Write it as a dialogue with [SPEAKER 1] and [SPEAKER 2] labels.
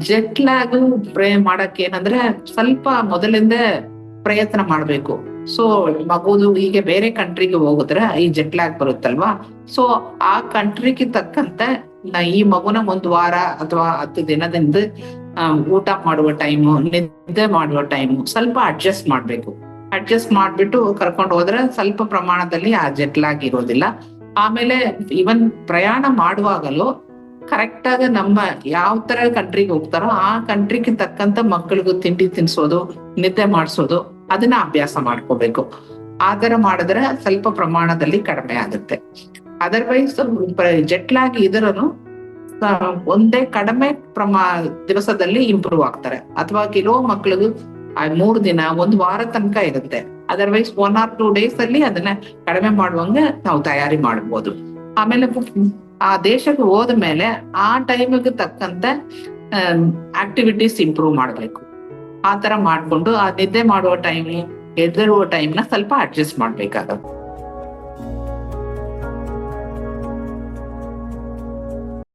[SPEAKER 1] Jet lag ಮಾಡಕ್ಕೆ ಏನಂದ್ರೆ ಸ್ವಲ್ಪ ಮೊದಲಿಂದ ಪ್ರಯತ್ನ ಮಾಡ್ಬೇಕು. ಸೊ ಮಗುದು ಹೀಗೆ ಬೇರೆ ಕಂಟ್ರಿಗೆ ಹೋಗಿದ್ರೆ ಈ ಜೆಟ್ ಲ್ಯಾಗ್ ಬರುತ್ತಲ್ವಾ. ಸೊ ಆ ಕಂಟ್ರಿಗೆ ತಕ್ಕಂತೆ ಈ ಮಗುನ 1 ವಾರ ಅಥವಾ 10 ದಿನದಿಂದ ಊಟ ಮಾಡುವ ಟೈಮು, ನಿದ್ದೆ ಮಾಡುವ ಟೈಮು ಸ್ವಲ್ಪ ಅಡ್ಜಸ್ಟ್ ಮಾಡ್ಬೇಕು. ಅಡ್ಜಸ್ಟ್ ಮಾಡ್ಬಿಟ್ಟು ಕರ್ಕೊಂಡು ಹೋದ್ರೆ ಸ್ವಲ್ಪ ಪ್ರಮಾಣದಲ್ಲಿ ಆ ಜೆಟ್ ಲ್ಯಾಗ್ ಇರೋದಿಲ್ಲ. ಆಮೇಲೆ ಇವನ್ ಪ್ರಯಾಣ ಮಾಡುವಾಗಲೂ ಕರೆಕ್ಟ್ ಆಗಿ ನಮ್ಮ ಯಾವ ತರ ಕಂಟ್ರಿಗೆ ಹೋಗ್ತಾರೋ ಆ ಕಂಟ್ರಿಗೆ ತಕ್ಕಂತ ಮಕ್ಕಳಿಗೂ ತಿಂಡಿ ತಿನ್ಸೋದು, ನಿದ್ದೆ ಮಾಡಿಸೋದು ಅದನ್ನ ಅಭ್ಯಾಸ ಮಾಡ್ಕೋಬೇಕು. ಆ ತರ ಮಾಡಿದ್ರೆ ಸ್ವಲ್ಪ ಪ್ರಮಾಣದಲ್ಲಿ ಕಡಿಮೆ ಆಗುತ್ತೆ. ಅದರ್ವೈಸ್ ಜೆಟ್ ಲ್ಯಾಗ್ ಇದ್ರೂ ಒಂದೇ ಕಡಿಮೆ ದಿವಸದಲ್ಲಿ ಇಂಪ್ರೂವ್ ಆಗ್ತಾರೆ. ಅಥವಾ ಕೆಲವು ಮಕ್ಳಿಗೂ 3 ದಿನ 1 ವಾರ ತನಕ ಇರುತ್ತೆ. ಅದರ್ವೈಸ್ 1 or 2 days ಅಲ್ಲಿ ಅದನ್ನ ಕಡಿಮೆ ಮಾಡುವಂಗೆ ನಾವು ತಯಾರಿ ಮಾಡ್ಬೋದು. ಆಮೇಲೆ ಆ ದೇಶಕ್ಕೆ ಹೋದ್ಮೇಲೆ ಆ ಟೈಮಿಗೆ ತಕ್ಕಂತೆ ಆಕ್ಟಿವಿಟೀಸ್ ಇಂಪ್ರೂವ್ ಮಾಡ್ಬೇಕು. ಆ ತರ ಮಾಡ್ಕೊಂಡು ಆ ನಿದ್ದೆ ಮಾಡುವ ಟೈಮ್, ಎದ್ದೇಳುವ ಟೈಮ್ನ ಸ್ವಲ್ಪ ಅಡ್ಜಸ್ಟ್ ಮಾಡ್ಬೇಕಾಗತ್ತೆ.